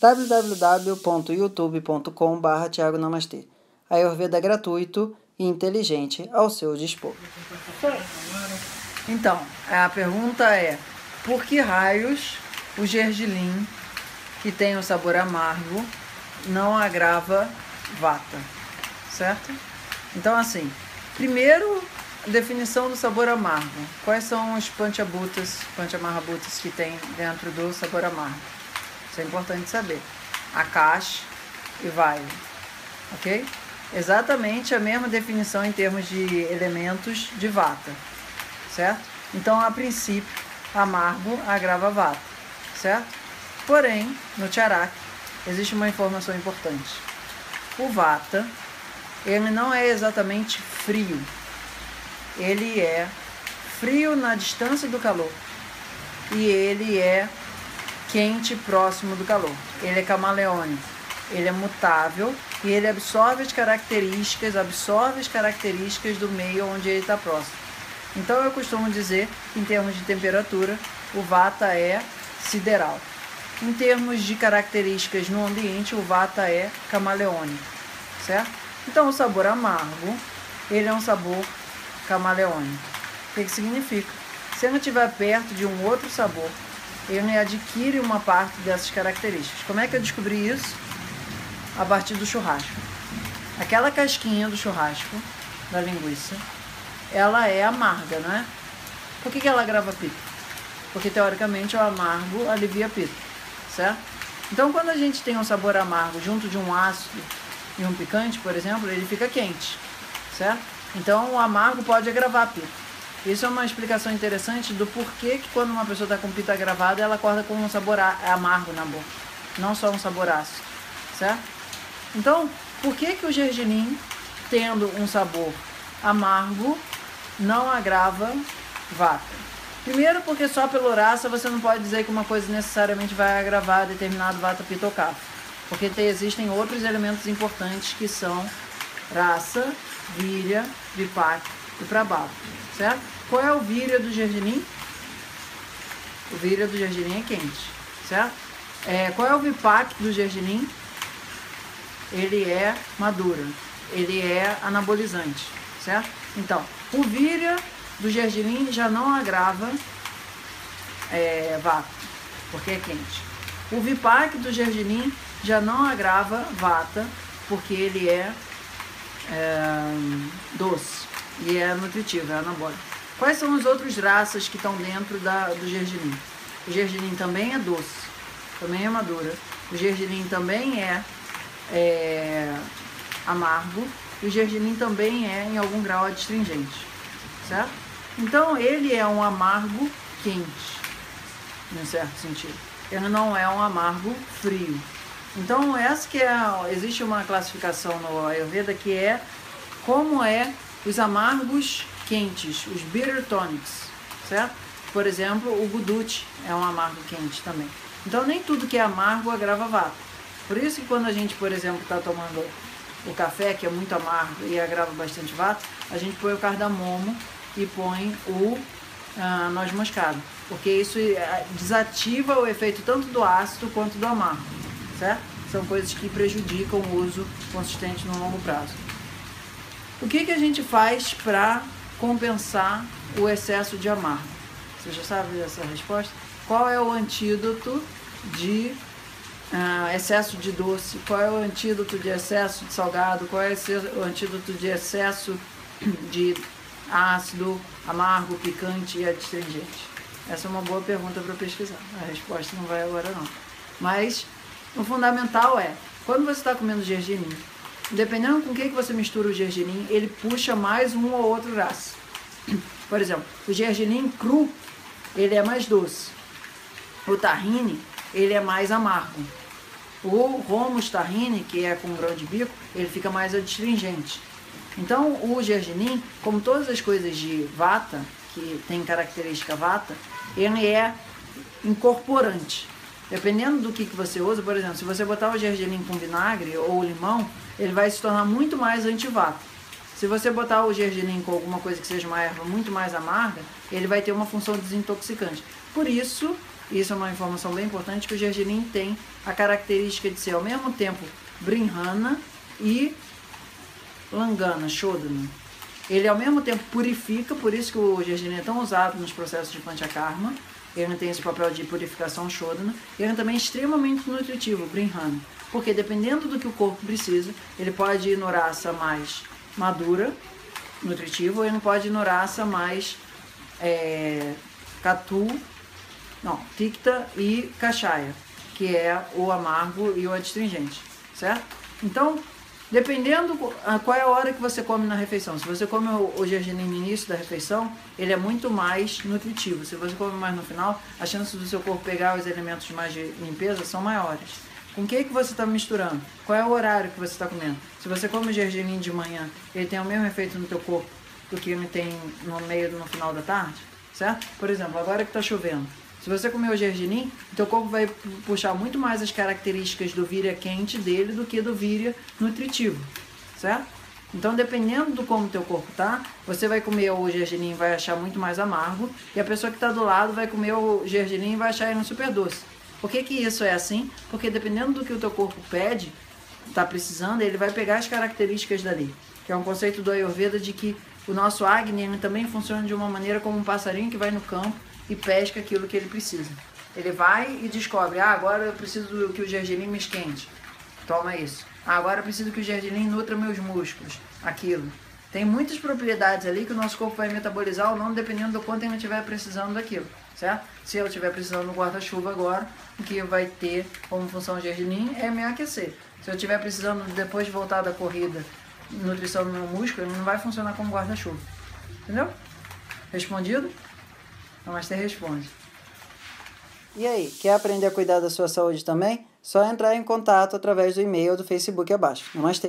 www.youtube.com/Thiago Namastê. Ayurveda gratuito e inteligente ao seu dispor. Então, a pergunta é: por que raios o gergelim, que tem um sabor amargo, não agrava vata? Certo? Então, assim, primeiro, definição do sabor amargo. Quais são os panchamahabhutas que tem dentro do sabor amargo? Isso é importante saber. Akash e Vayu, ok? Exatamente a mesma definição em termos de elementos de vata, certo? Então, a princípio, amargo agrava vata, certo? Porém, no charak, existe uma informação importante. O vata, ele não é exatamente frio. Ele é frio na distância do calor e ele é quente próximo do calor. Ele é camaleônico, ele é mutável e ele absorve as características do meio onde ele está próximo. Então eu costumo dizer que em termos de temperatura, o vata é sideral. Em termos de características no ambiente, o vata é camaleônico, certo? Então o sabor amargo, ele é um sabor camaleônico. O que significa? Se ele estiver perto de um outro sabor, ele adquire uma parte dessas características. Como é que eu descobri isso? A partir do churrasco. Aquela casquinha do churrasco, da linguiça, ela é amarga, não é? Por que ela agrava pito? Porque teoricamente o amargo alivia pito, certo? Então quando a gente tem um sabor amargo junto de um ácido e um picante, por exemplo, ele fica quente, certo? Então o amargo pode agravar pito. Isso é uma explicação interessante do porquê que quando uma pessoa está com pito agravado, ela acorda com um sabor amargo na boca, não só um sabor ácido, certo? Então, por que o gergelim, tendo um sabor amargo, não agrava vata? Primeiro, porque só pelo rasa você não pode dizer que uma coisa necessariamente vai agravar determinado vata pitta ou kapha, porque existem outros elementos importantes que são rasa, virya, vipaka e prabhava, certo? Qual é o virya do gergelim? O virya do gergelim é quente, certo? Qual é o vipaka do gergelim? Ele é madura, ele é anabolizante, certo? Então, o virya do gergelim já não agrava vata, porque é quente. O vipaka do gergelim já não agrava vata, porque ele é doce e é nutritivo, é anabólico. Quais são os outros raças que estão dentro do gergelim? O gergelim também é doce, também é madura. O gergelim também é amargo. E o gergelim também é, em algum grau, adstringente, certo? Então, ele é um amargo quente, em certo sentido. Ele não é um amargo frio. Então, existe uma classificação no Ayurveda que é como os amargos quentes, os bitter tonics, certo? Por exemplo, o guduchi é um amargo quente também. Então, nem tudo que é amargo agrava vata. Por isso que quando a gente, por exemplo, está tomando o café, que é muito amargo e agrava bastante vata, a gente põe o cardamomo e põe o noz moscada, porque isso desativa o efeito tanto do ácido quanto do amargo, certo? São coisas que prejudicam o uso consistente no longo prazo. O que a gente faz para compensar o excesso de amargo? Você já sabe essa resposta? Qual é o antídoto de excesso de doce? Qual é o antídoto de excesso de salgado? Qual é o antídoto de excesso de ácido, amargo, picante e adstringente? Essa é uma boa pergunta para pesquisar. A resposta não vai agora não. Mas o fundamental é, quando você está comendo gergelim, dependendo com o que você mistura o gergelim, ele puxa mais um ou outro rasa. Por exemplo, o gergelim cru, ele é mais doce. O tahine, ele é mais amargo. O romos tahine, que é com grão de bico, ele fica mais adstringente. Então, o gergelim, como todas as coisas de vata, que tem característica vata, ele é incorporante. Dependendo do que você usa, por exemplo, se você botar o gergelim com vinagre ou limão, ele vai se tornar muito mais antivata. Se você botar o gergelim com alguma coisa que seja uma erva muito mais amarga, ele vai ter uma função desintoxicante. Por isso isso é uma informação bem importante, que o gergelim tem a característica de ser ao mesmo tempo Brihana e Langana, Shodana. Ele ao mesmo tempo purifica, por isso que o gergelim é tão usado nos processos de Panchakarma. Ele tem esse papel de purificação Shodana. Ele também é extremamente nutritivo, Brihana. Porque dependendo do que o corpo precisa, ele pode ir no rasa mais madura, nutritivo, ou ele pode ir no rasa mais tikta e kashaya, que é o amargo e o adstringente, certo? Então, dependendo qual é a hora que você come na refeição. Se você come o gergelim no início da refeição, ele é muito mais nutritivo. Se você come mais no final, as chances do seu corpo pegar os elementos mais de limpeza são maiores. Com o que você está misturando? Qual é o horário que você está comendo? Se você come o gergelim de manhã, ele tem o mesmo efeito no teu corpo do que ele tem no final da tarde, certo? Por exemplo, agora que está chovendo, se você comer o gergelim, o teu corpo vai puxar muito mais as características do vírya quente dele do que do vírya nutritivo, certo? Então, dependendo do como o teu corpo tá, você vai comer o gergelim e vai achar muito mais amargo, e a pessoa que está do lado vai comer o gergelim e vai achar ele super doce. Por que isso é assim? Porque dependendo do que o teu corpo pede, está precisando, ele vai pegar as características dali. Que é um conceito do Ayurveda de que o nosso Agni também funciona de uma maneira como um passarinho que vai no campo e pesca aquilo que ele precisa. Ele vai e descobre, agora eu preciso que o gergelim me esquente. Toma isso. Agora eu preciso que o gergelim nutra meus músculos. Aquilo. Tem muitas propriedades ali que o nosso corpo vai metabolizar ou não, dependendo do quanto ele estiver precisando daquilo, certo? Se eu estiver precisando do guarda-chuva agora, o que vai ter como função o gergelim é me aquecer. Se eu estiver precisando, depois de voltar da corrida, nutrição do meu músculo, ele não vai funcionar como guarda-chuva. Entendeu? Respondido? Namastê responde. E aí, quer aprender a cuidar da sua saúde também? Só entrar em contato através do e-mail ou do Facebook abaixo. Namastê.